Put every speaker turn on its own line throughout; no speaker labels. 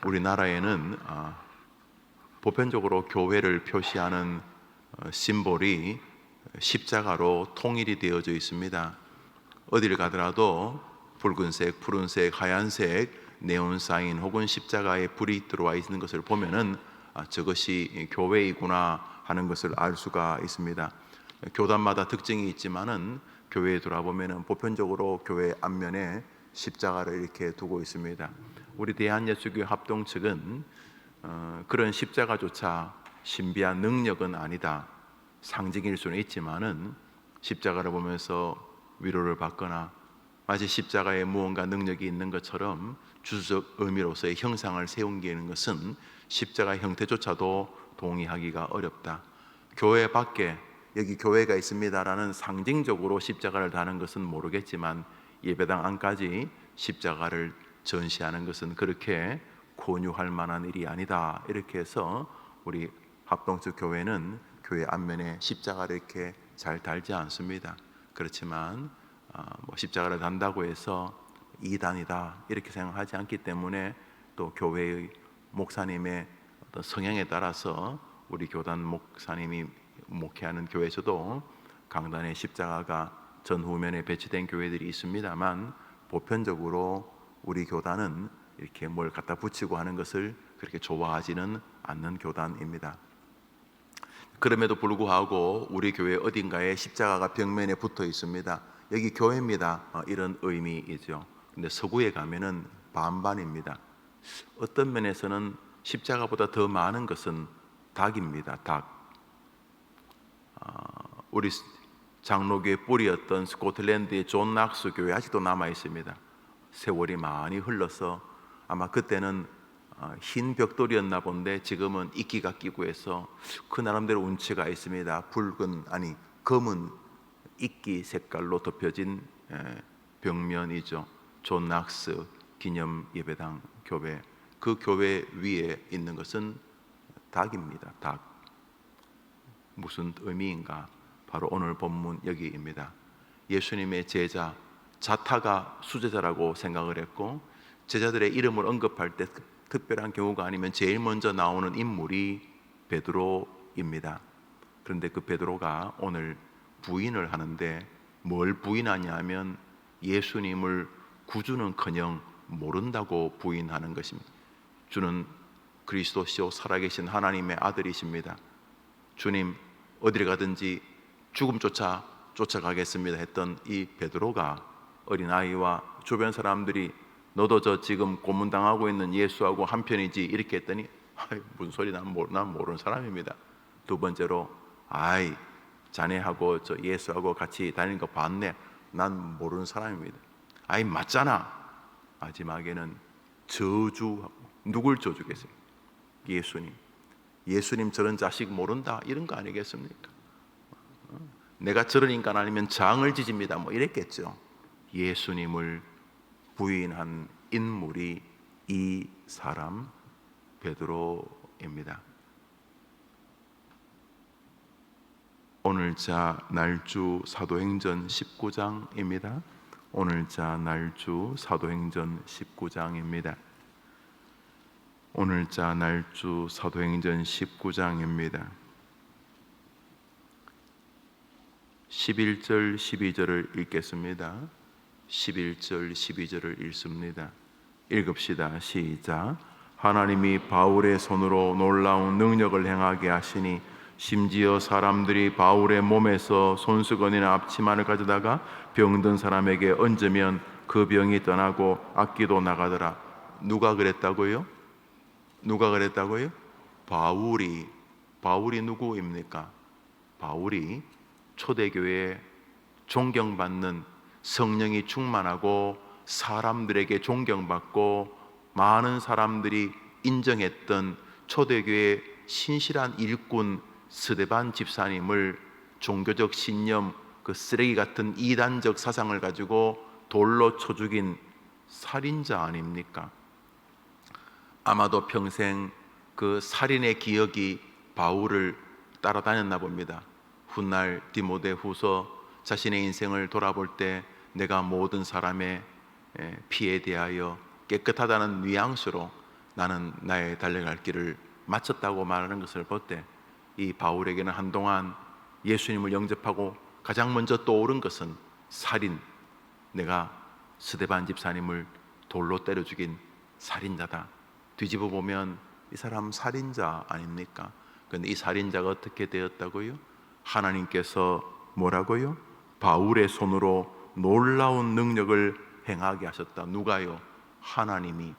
우리나라에는 보편적으로 교회를 표시하는 심볼이 십자가로 통일이 되어져 있습니다. 어디를 가더라도 붉은색, 푸른색, 하얀색 네온 사인 혹은 십자가에 불이 들어와 있는 것을 보면은 저것이 교회이구나 하는 것을 알 수가 있습니다. 교단마다 특징이 있지만은 교회에 돌아보면은 보편적으로 교회 앞면에 십자가를 이렇게 두고 있습니다. 우리 대한예수교회 합동 측은 그런 십자가조차 신비한 능력은 아니다, 상징일 수는 있지만은 십자가를 보면서 위로를 받거나 마치 십자가에 무언가 능력이 있는 것처럼 주석 의미로서의 형상을 세우는 것은 십자가 형태조차도 동의하기가 어렵다. 교회 밖에 여기 교회가 있습니다라는 상징적으로 십자가를 다는 것은 모르겠지만 예배당 안까지 십자가를 전시하는 것은 그렇게 권유할 만한 일이 아니다. 이렇게 해서 우리 합동측 교회는 교회 앞면에 십자가를 이렇게 잘 달지 않습니다. 그렇지만 십자가를 단다고 해서 이단이다 이렇게 생각하지 않기 때문에 또 교회의 목사님의 어떤 성향에 따라서 우리 교단 목사님이 목회하는 교회에서도 강단에 십자가가 전후면에 배치된 교회들이 있습니다만 보편적으로 우리 교단은 이렇게 뭘 갖다 붙이고 하는 것을 그렇게 좋아하지는 않는 교단입니다. 그럼에도 불구하고 우리 교회 어딘가에 십자가가 벽면에 붙어 있습니다. 여기 교회입니다. 이런 의미이죠. 근데 서구에 가면은 반반입니다. 어떤 면에서는 십자가보다 더 많은 것은 닭입니다. 닭. 우리 장로교의 뿌리였던 스코틀랜드의 존 낙스 교회 아직도 남아 있습니다. 세월이 많이 흘러서 아마 그때는 흰 벽돌이었나 본데 지금은 이끼가 끼고 해서 그 나름대로 운치가 있습니다. 검은 이끼 색깔로 덮여진 벽면이죠. 존 낙스 기념 예배당 교회. 그 교회 위에 있는 것은 닭입니다. 닭. 무슨 의미인가? 바로 오늘 본문 여기입니다. 예수님의 제자 자타가 수제자라고 생각을 했고 제자들의 이름을 언급할 때 특별한 경우가 아니면 제일 먼저 나오는 인물이 베드로입니다. 그런데 그 베드로가 오늘 부인을 하는데 뭘 부인하냐면 예수님을 구주는커녕 모른다고 부인하는 것입니다. 주는 그리스도시요 살아계신 하나님의 아들이십니다. 주님 어디를 가든지 죽음조차 쫓아가겠습니다 했던 이 베드로가 어린아이와 주변 사람들이 너도 저 지금 고문당하고 있는 예수하고 한편이지 이렇게 했더니 무슨 소리, 난 모르는 사람입니다. 두 번째로 자네하고 저 예수하고 같이 다니는 거 봤네, 난 모르는 사람입니다. 맞잖아. 마지막에는 저주하고, 누굴 저주겠어요? 예수님 저런 자식 모른다 이런 거 아니겠습니까? 내가 저런 인간 아니면 장을 지집니다 뭐 이랬겠죠. 예수님을 부인한 인물이 이 사람 베드로입니다. 오늘자 날주 사도행전 19장입니다. 오늘자 날주 사도행전 19장입니다. 오늘자 날주 사도행전 19장입니다. 11절 12절을 읽겠습니다. 11절 12절을 읽습니다. 읽읍시다. 시작. 하나님이 바울의 손으로 놀라운 능력을 행하게 하시니 심지어 사람들이 바울의 몸에서 손수건이나 앞치마를 가져다가 병든 사람에게 얹으면 그 병이 떠나고 악기도 나가더라. 누가 그랬다고요? 바울이 누구입니까? 바울이 초대교회에 존경받는, 성령이 충만하고 사람들에게 존경받고 많은 사람들이 인정했던 초대교회의 신실한 일꾼 스데반 집사님을 종교적 신념, 그 쓰레기 같은 이단적 사상을 가지고 돌로 쳐 죽인 살인자 아닙니까? 아마도 평생 그 살인의 기억이 바울을 따라다녔나 봅니다. 훗날 디모데후서 자신의 인생을 돌아볼 때 내가 모든 사람의 피에 대하여 깨끗하다는 뉘앙스로 나는 나의 달려갈 길을 마쳤다고 말하는 것을 볼 때 이 바울에게는 한동안 예수님을 영접하고 가장 먼저 떠오른 것은 살인, 내가 스데반 집사님을 돌로 때려 죽인 살인자다. 뒤집어 보면 이 사람 살인자 아닙니까? 그런데 이 살인자가 어떻게 되었다고요? 하나님께서 뭐라고요? 바울의 손으로 놀라운 능력을 행하게 하셨다. 누가요? 하나님이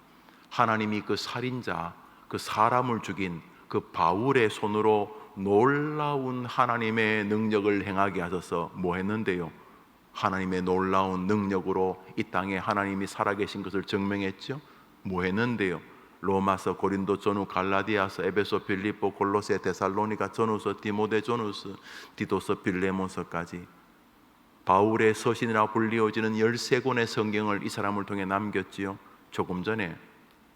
그 살인자, 그 사람을 죽인 그 바울의 손으로 놀라운 하나님의 능력을 행하게 하셔서 뭐 했는데요? 하나님의 놀라운 능력으로 이 땅에 하나님이 살아계신 것을 증명했죠. 뭐 했는데요? 로마서, 고린도, 전후, 갈라디아서, 에베소, 빌립보, 골로새, 데살로니가, 전후서, 디모데, 전후서, 디도서, 빌레몬서까지 바울의 서신이라 불리워지는 13권의 성경을 이 사람을 통해 남겼지요. 조금 전에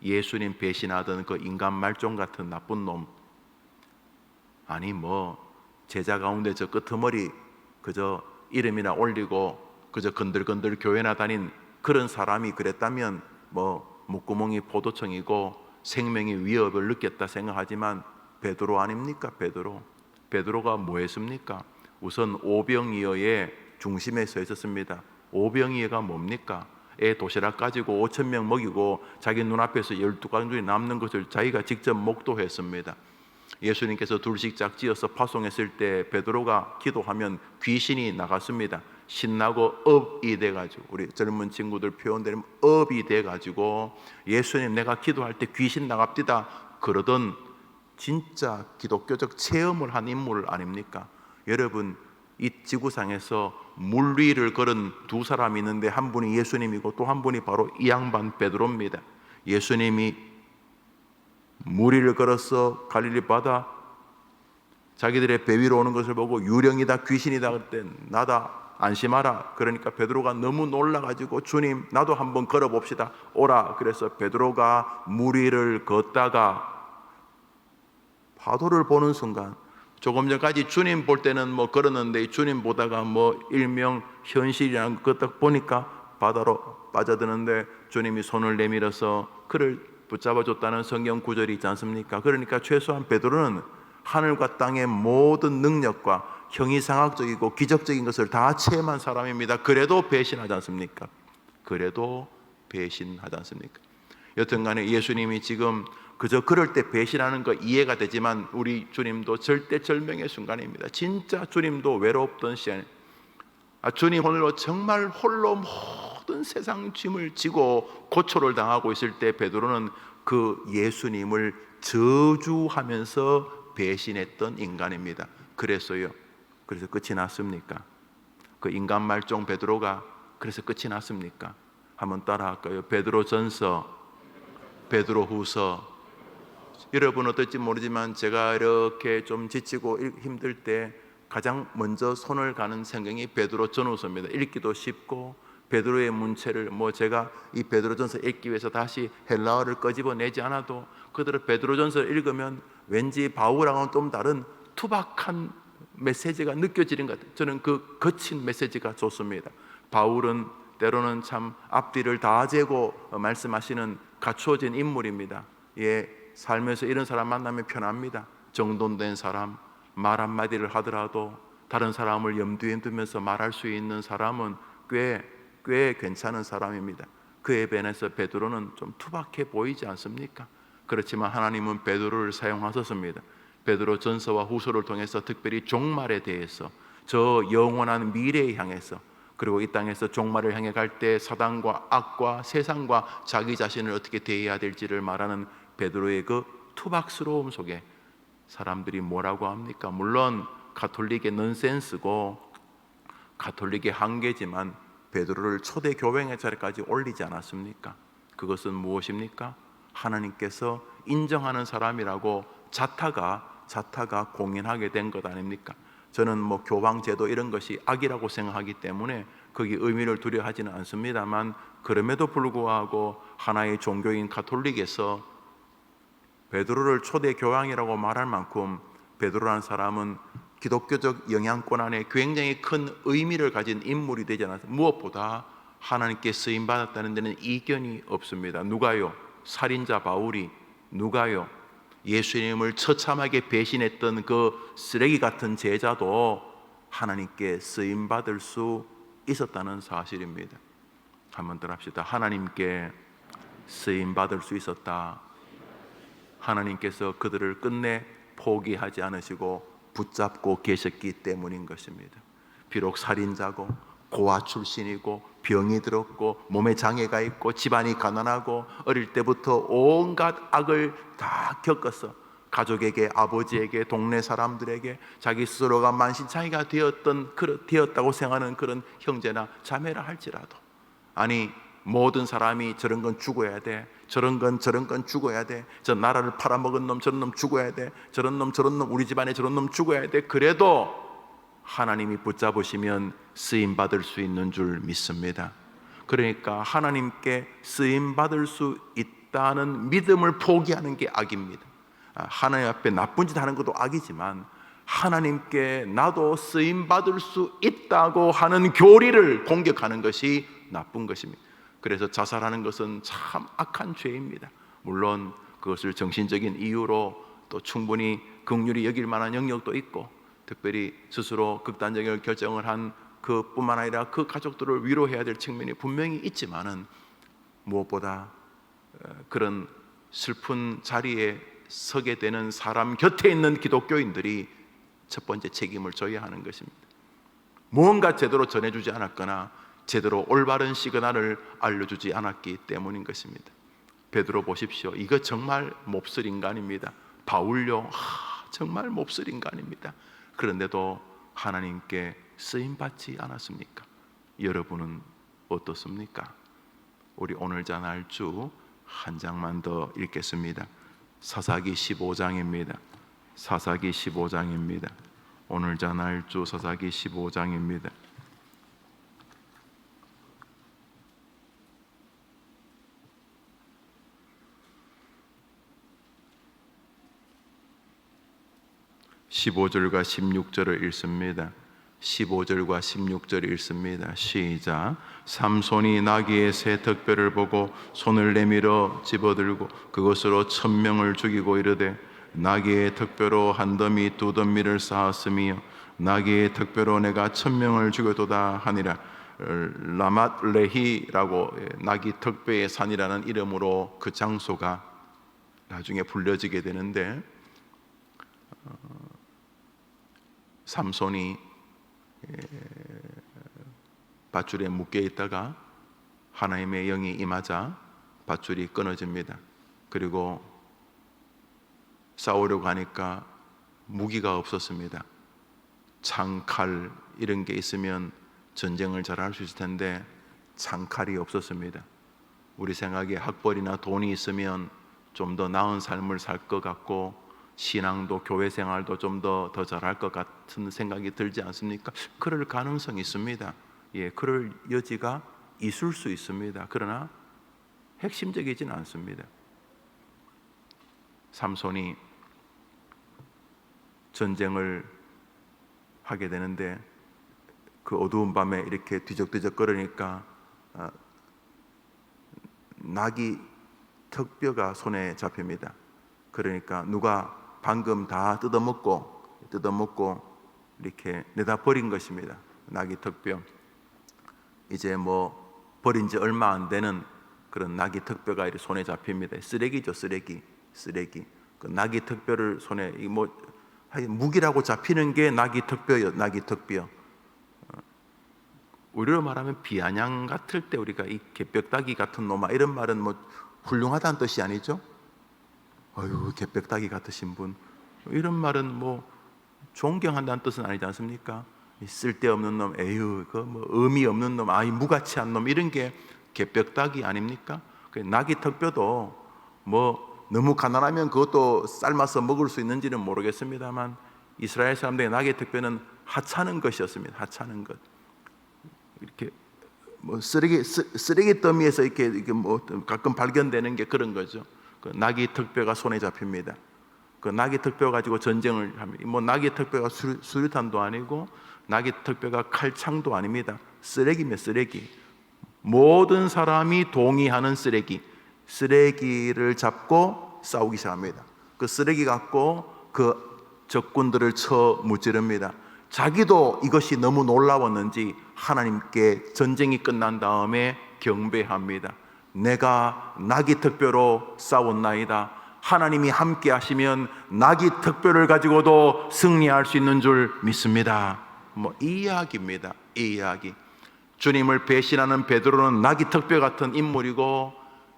예수님 배신하던 그 인간 말종 같은 나쁜 놈, 아니 뭐 제자 가운데 저 끄트머리 그저 이름이나 올리고 그저 건들건들 교회나 다닌 그런 사람이 그랬다면 뭐 목구멍이 포도청이고 생명의 위협을 느꼈다 생각하지만 베드로 아닙니까? 베드로가 뭐 했습니까? 우선 오병이어의 중심에 서 있었습니다. 오병이어가 뭡니까? 애 도시락 가지고 5,000명 먹이고 자기 눈앞에서 12가족이 남는 것을 자기가 직접 목도했습니다. 예수님께서 둘씩 짝지어서 파송했을 때 베드로가 기도하면 귀신이 나갔습니다. 신나고 업이 돼가지고, 우리 젊은 친구들 표현대로 업이 돼가지고 예수님 내가 기도할 때 귀신 나갑디다 그러던 진짜 기독교적 체험을 한 인물 아닙니까? 여러분, 이 지구상에서 물 위를 걸은 두 사람이 있는데 한 분이 예수님이고 또 한 분이 바로 이 양반 베드로입니다. 예수님이 물 위를 걸어서 갈릴리 바다, 자기들의 배 위로 오는 것을 보고 유령이다 귀신이다 그때 나다 안심하라. 그러니까 베드로가 너무 놀라가지고 주님 나도 한번 걸어봅시다 오라. 그래서 베드로가 물 위를 걷다가 파도를 보는 순간, 조금 전까지 주님 볼 때는 뭐 걸었는데 주님 보다가 뭐 일명 현실이라는 것 딱 보니까 바다로 빠져드는데 주님이 손을 내밀어서 그를 붙잡아줬다는 성경 구절이 있지 않습니까? 그러니까 최소한 베드로는 하늘과 땅의 모든 능력과 형이상학적이고 기적적인 것을 다 체험한 사람입니다. 그래도 배신하지 않습니까? 여튼간에 예수님이 지금 그저 그럴 때 배신하는 거 이해가 되지만 우리 주님도 절대절명의 순간입니다. 진짜 주님도 외롭던 시간에 주님 홀로 정말 홀로 모든 세상 짐을 지고 고초를 당하고 있을 때 베드로는 그 예수님을 저주하면서 배신했던 인간입니다. 그래서 끝이 났습니까? 그 인간 말종 베드로가 그래서 끝이 났습니까? 한번 따라할까요? 베드로전서, 베드로후서. 여러분 어떨지 모르지만 제가 이렇게 좀 지치고 힘들 때 가장 먼저 손을 가는 성경이 베드로전후서입니다. 읽기도 쉽고 베드로의 문체를 제가 이 베드로전서 읽기 위해서 다시 헬라어를 꺼집어내지 않아도 그대로 베드로전서를 읽으면 왠지 바울하고는 좀 다른 투박한 메시지가 느껴지는 것 같아요. 저는 그 거친 메시지가 좋습니다. 바울은 때로는 참 앞뒤를 다 재고 말씀하시는 갖추어진 인물입니다. 살면서 이런 사람 만나면 편합니다. 정돈된 사람, 말 한마디를 하더라도 다른 사람을 염두에 두면서 말할 수 있는 사람은 꽤 괜찮은 사람입니다. 그에 반해서 베드로는 좀 투박해 보이지 않습니까? 그렇지만 하나님은 베드로를 사용하셨습니다. 베드로 전서와 후서를 통해서 특별히 종말에 대해서, 저 영원한 미래에 향해서, 그리고 이 땅에서 종말을 향해 갈 때 사단과 악과 세상과 자기 자신을 어떻게 대해야 될지를 말하는 베드로의 그 투박스러움 속에 사람들이 뭐라고 합니까? 물론 가톨릭의 넌센스고 가톨릭의 한계지만 베드로를 초대 교회의 자리까지 올리지 않았습니까? 그것은 무엇입니까? 하나님께서 인정하는 사람이라고 자타가 공인하게 된 것 아닙니까? 저는 교황제도 이런 것이 악이라고 생각하기 때문에 거기 의미를 두려워하지는 않습니다만, 그럼에도 불구하고 하나의 종교인 가톨릭에서 베드로를 초대 교황이라고 말할 만큼 베드로라는 사람은 기독교적 영향권 안에 굉장히 큰 의미를 가진 인물이 되지 않았습니까? 무엇보다 하나님께 쓰임받았다는 데는 이견이 없습니다. 누가요? 살인자 바울이 누가요? 예수님을 처참하게 배신했던 그 쓰레기 같은 제자도 하나님께 쓰임받을 수 있었다는 사실입니다. 한번 더 합시다. 하나님께 쓰임받을 수 있었다. 하나님께서 그들을 끝내 포기하지 않으시고 붙잡고 계셨기 때문인 것입니다. 비록 살인자고 고아 출신이고 병이 들었고 몸에 장애가 있고 집안이 가난하고 어릴 때부터 온갖 악을 다 겪어서 가족에게, 아버지에게, 동네 사람들에게 자기 스스로가 만신창이가 되었다고 생각하는 그런 형제나 자매라 할지라도, 아니 모든 사람이 저런 건 죽어야 돼, 저런 건 죽어야 돼, 저 나라를 팔아먹은 놈 저런 놈 죽어야 돼, 저런 놈 우리 집안에 저런 놈 죽어야 돼, 그래도 하나님이 붙잡으시면 쓰임받을 수 있는 줄 믿습니다. 그러니까 하나님께 쓰임받을 수 있다는 믿음을 포기하는 게 악입니다. 하나님 앞에 나쁜 짓 하는 것도 악이지만 하나님께 나도 쓰임받을 수 있다고 하는 교리를 공격하는 것이 나쁜 것입니다. 그래서 자살하는 것은 참 악한 죄입니다. 물론 그것을 정신적인 이유로 또 충분히 긍휼히 여길 만한 영역도 있고, 특별히 스스로 극단적인 결정을 한 그뿐만 아니라 그 가족들을 위로해야 될 측면이 분명히 있지만은, 무엇보다 그런 슬픈 자리에 서게 되는 사람 곁에 있는 기독교인들이 첫 번째 책임을 져야 하는 것입니다. 무언가 제대로 전해주지 않았거나 제대로 올바른 시그널을 알려주지 않았기 때문인 것입니다. 베드로 보십시오. 이거 정말 몹쓸 인간입니다. 바울요, 정말 몹쓸 인간입니다. 그런데도 하나님께 쓰임받지 않았습니까? 여러분은 어떻습니까? 우리 오늘 자날주 한 장만 더 읽겠습니다. 사사기 15장입니다. 사사기 15장입니다. 오늘 자날주 사사기 15장입니다. (15절과 16절을) 읽습니다. 15절과 16절을 읽습니다. 시작. 삼손이 나귀의 새 턱뼈를 보고 손을 내밀어 집어들고 그것으로 1000명을 죽이고 이르되, 나귀의 턱뼈로 한 더미 두 더미를 쌓았으며 나귀의 턱뼈로 내가 1000명을 죽였도다 하니라. 라맛레히라고, 나귀 턱뼈의 산이라는 이름으로 그 장소가 나중에 불려지게 되는데, 삼손이 밧줄에 묶여 있다가 하나님의 영이 임하자 밧줄이 끊어집니다. 그리고 싸우려고 하니까 무기가 없었습니다. 창, 칼 이런 게 있으면 전쟁을 잘 할 수 있을 텐데 창칼이 없었습니다. 우리 생각에 학벌이나 돈이 있으면 좀 더 나은 삶을 살 것 같고, 신앙도 교회 생활도 좀 더 잘할 것 같은 생각이 들지 않습니까? 그럴 가능성이 있습니다. 예, 그럴 여지가 있을 수 있습니다. 그러나 핵심적이진 않습니다. 삼손이 전쟁을 하게 되는데 그 어두운 밤에 이렇게 뒤적뒤적 거리니까 나귀 턱뼈가 손에 잡힙니다. 그러니까 누가 방금 다 뜯어먹고 이렇게 내다 버린 것입니다. 나귀 턱뼈. 이제 뭐 버린 지 얼마 안 되는 그런 나귀 턱뼈가 이렇게 손에 잡힙니다. 쓰레기죠, 쓰레기. 그 나귀 턱뼈를 손에, 뭐 무기라고 잡히는 게 나귀 턱뼈요, 나귀 턱뼈. 우리로 말하면 비아냥 같을 때 우리가 이 개벽다귀 같은 놈아 이런 말은 뭐 훌륭하다는 뜻이 아니죠. 어휴, 개벽다귀 같으신 분, 이런 말은 뭐 존경한다는 뜻은 아니지 않습니까? 쓸데없는 놈, 에휴, 그 뭐 의미 없는 놈, 아이 무가치한 놈, 이런 게 개벽다귀 아닙니까? 나귀 턱뼈도 뭐 너무 가난하면 그것도 삶아서 먹을 수 있는지는 모르겠습니다만 이스라엘 사람들의 나귀 턱뼈는 하찮은 것이었습니다. 하찮은 것. 이렇게 뭐 쓰레기 더미에서 이렇게 뭐 가끔 발견되는 게 그런 거죠. 그 나귀 턱뼈가 손에 잡힙니다. 그 나귀 턱뼈 가지고 전쟁을 합니다. 뭐 나귀 턱뼈가 수류탄도 아니고 나귀 턱뼈가 칼창도 아닙니다. 쓰레기면 쓰레기. 모든 사람이 동의하는 쓰레기를 잡고 싸우기 시작합니다. 그 쓰레기 갖고 그 적군들을 쳐 무찌릅니다. 자기도 이것이 너무 놀라웠는지 하나님께 전쟁이 끝난 다음에 경배합니다. 내가 나귀 턱뼈로 싸웠나이다. 하나님이 함께 하시면 나귀 턱뼈를 가지고도 승리할 수 있는 줄 믿습니다. 이 이야기입니다. 이 이야기. 주님을 배신하는 베드로는 나귀 턱뼈 같은 인물이고,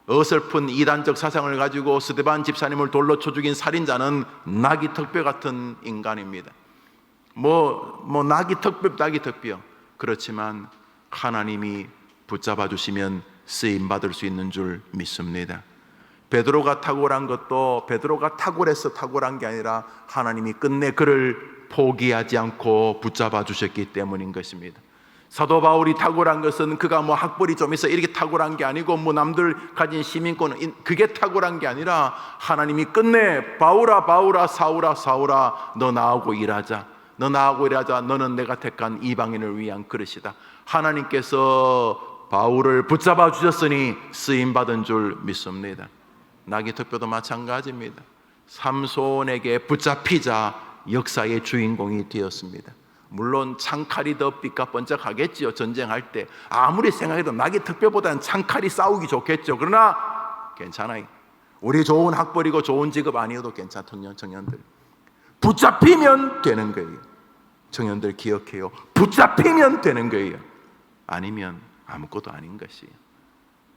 어설픈 이단적 사상을 가지고 스데반 집사님을 돌로 쳐 죽인 살인자는 나귀 턱뼈 같은 인간입니다. 나귀 턱뼈. 그렇지만 하나님이 붙잡아 주시면 쓰임 받을 수 있는 줄 믿습니다. 베드로가 탁월한 것도 베드로가 탁월해서 탁월한 게 아니라 하나님이 끝내 그를 포기하지 않고 붙잡아 주셨기 때문인 것입니다. 사도 바울이 탁월한 것은 그가 학벌이 좀 있어 이렇게 탁월한 게 아니고 남들 가진 시민권은 그게 탁월한 게 아니라 하나님이 끝내 바울아 사울아 너 나하고 일하자. 너는 내가 택한 이방인을 위한 그릇이다. 하나님께서 바울을 붙잡아 주셨으니 쓰임 받은 줄 믿습니다. 나귀 턱뼈도 마찬가지입니다. 삼손에게 붙잡히자 역사의 주인공이 되었습니다. 물론 창칼이 더 삐까번쩍하겠지요. 전쟁할 때 아무리 생각해도 나귀 턱뼈보다는 창칼이 싸우기 좋겠죠. 그러나 괜찮아요. 우리 좋은 학벌이고 좋은 직업 아니어도 괜찮던 청년들, 붙잡히면 되는 거예요. 청년들 기억해요. 붙잡히면 되는 거예요. 아니면 아무것도 아닌 것이에요.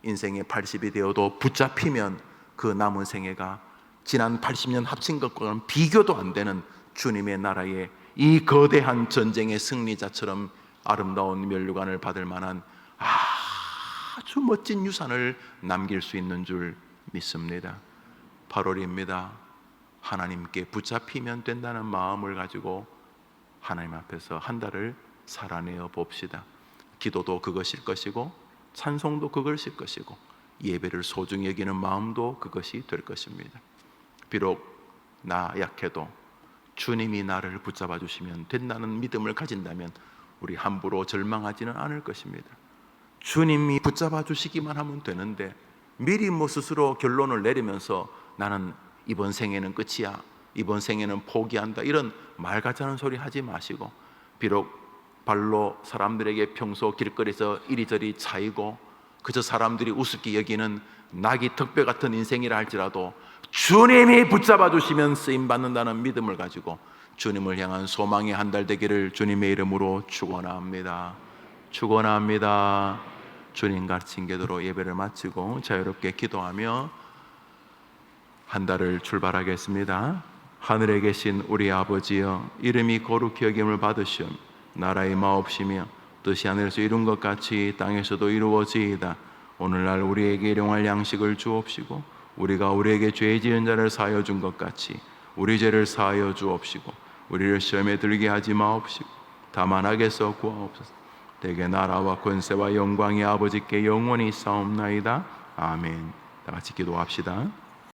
인생의 80이 되어도 붙잡히면 그 남은 생애가 지난 80년 합친 것과는 비교도 안 되는 주님의 나라의 이 거대한 전쟁의 승리자처럼 아름다운 면류관을 받을 만한 아주 멋진 유산을 남길 수 있는 줄 믿습니다. 8월입니다. 하나님께 붙잡히면 된다는 마음을 가지고 하나님 앞에서 한 달을 살아내어 봅시다. 기도도 그것일 것이고, 찬송도 그것일 것이고, 예배를 소중히 여기는 마음도 그것이 될 것입니다. 비록 나 약해도 주님이 나를 붙잡아 주시면 된다는 믿음을 가진다면 우리 함부로 절망하지는 않을 것입니다. 주님이 붙잡아 주시기만 하면 되는데 미리 스스로 결론을 내리면서 나는 이번 생에는 끝이야, 이번 생에는 포기한다, 이런 말 같지 않은 소리 하지 마시고, 비록 발로 사람들에게 평소 길거리에서 이리저리 차이고 그저 사람들이 우습게 여기는 나귀 턱뼈 같은 인생이라 할지라도 주님이 붙잡아 주시면 쓰임 받는다는 믿음을 가지고 주님을 향한 소망의 한 달 되기를 주님의 이름으로 축원합니다. 주님 가르친 계도로 예배를 마치고 자유롭게 기도하며 한 달을 출발하겠습니다. 하늘에 계신 우리 아버지여, 이름이 거룩히 여김을 받으시오. 나라의 마옵시며 뜻이 하늘에서 이룬 것 같이 땅에서도 이루어지이다. 오늘날 우리에게 일용할 양식을 주옵시고, 우리가 우리에게 죄 지은 자를 사하여 준 것 같이 우리 죄를 사하여 주옵시고, 우리를 시험에 들게 하지 마옵시고 다만 악에서 구하옵소서. 대개 나라와 권세와 영광이 아버지께 영원히 있사옵나이다. 아멘. 다 같이 기도합시다.